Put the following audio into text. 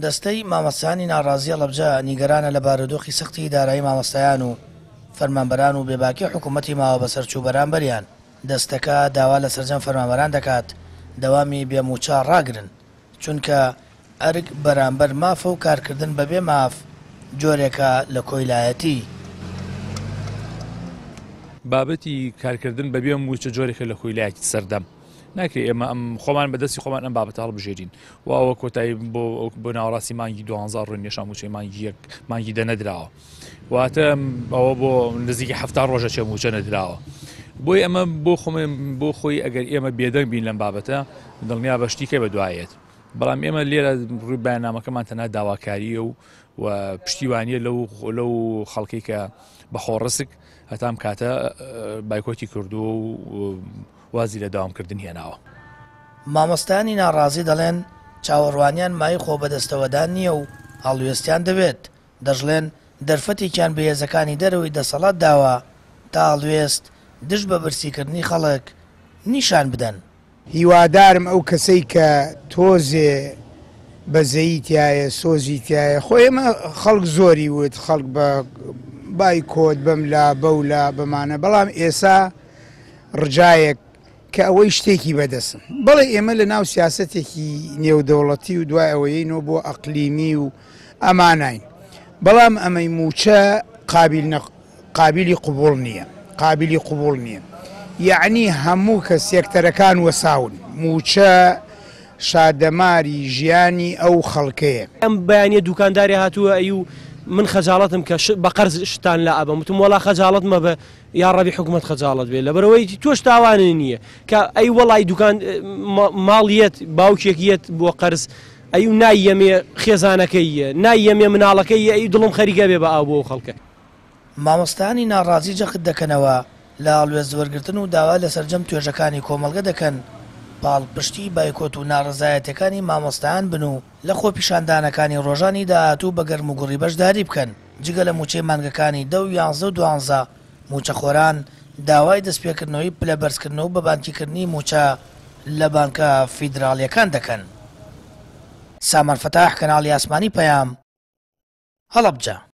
دەستەی مامۆستایانی ناڕازیە لەبجە نیگەرانە لە بارودۆخی سەختی دارایی مامۆستایان و فەرمانبەران و بێباکی حکوومەتی ماوە بەسەر چوو بەرامبەریان. دەستەکە داوا لە سەرجەم فەرمانبەران دەکات دەوامی بێموچا ڕاگرن، چونکە ئەرک بەرامبەر مافە و کارکردن بەبێ ماف جۆرێکە لە کۆیلایەتی. بابەتی کارکردن بەبێ موچە جۆرێکە لە کۆیلایەتی سەردەم ناکرێت ئێمە ئەم خۆمان بەدەستی خۆمان ئەم بابەتە هەڵبژێرین و ئەوە کۆتایی بۆ ناوەڕاستی مانگی 2000 ڕووی نێشان موچەی مانگی دەنەدراوە، واتە ئەوە بۆ نزیکی 70 ڕۆژە چێ موچە نەدراوە. بۆی ئەمە بۆ خۆی ئەگەر ئێمە بێدەنگ بین لەم بابەتە دڵنیا بەشتیکە بەدوایێت، بەڵام ئێمە لێرە ڕووی بەیاننامەکەمان تەنها داواکاریە و پشتیوانیە لەو خەڵکەی کە بەخۆڕسک هەتام کاتە بایکۆتی کردووە و وازی لە داوامکردن هێناوە. مامۆستایانی ناڕازی دەڵێن چاوەڕوانیان مای خۆ بەدەستەوەدان نییە و هەڵوێستیان دەوێت. دەژڵێن دەرفەتێکیان بە هێزەکانی دەرەوەی دەسەڵات داوە تا هەڵوێست دژ بە برسیکردنی خەڵک نیشان بدەن. هیوادارم ئەو کەسەی کە تۆزێ بەزەیی تایە سۆزی تایە خۆ ئێمە خەڵک زۆری وت خەڵک بە بایکۆت بەملا بەولا بمانە، بەڵام ئێسا ڕجایەک کە ئەوەی شتێکی بەدەستن. بەڵێ ئێمە لە ناو سیاسەتێکی نێودەوڵەتی و دوای ئەوەیەوە بۆ ئەقلیمی و ئەمانین، بەڵام ئەمەی موچە قابلی قوبوڵ نییە، قابلی قوبوڵ نییە. یعنی هەموو کە سێکتەرەکان وەساون موچە شادەماری ژیانی ئەو خەڵکەیە. ئەم بەیانیە دوکانداری هاتووە ئەو من خەجاڵەتم کە بە قەرز شتان لە ئابم وتم وەڵا خەجاڵت مەبە یا ڕەبی حکوومەت خەجاڵت بێت لەبەرەوەی تۆش تاوانە نییە کە ئەی وەڵای دوکان ماڵیەت باوکێکیەت بۆ قەرز ئەو نایەمێ خێزانەکەیە نایەمێ مناڵەکەی ئەی دڵم خەریکە بێ بە ئاو بۆ خەڵکە. مامۆستایانی ناڕازی جەخت دەکەنەوە لە هەڵوێست وەرگرتن و داوا لە سەرجەم توێژەکانی کۆمەڵگە دەکەن پاڵپشتی بایکۆت و ناڕزایەتەکانی مامۆستایان بن و لە خۆ پیشاندانەکانی ڕۆژانی داهاتوو بە گەرم و گوڕی بەشداری بکەن. جگە لە موچەی مانگەکانی 10 و 11 و 12 موچەخۆران داوای دەستپێکردنەوەی پلە بەرزکردنەوە و بە بانکیکردنی موچە لە بانکە فیدراڵیەکان دەکەن. سامان فەتاح، کەناڵی ئاسمانی پەیام، هەڵەبجە.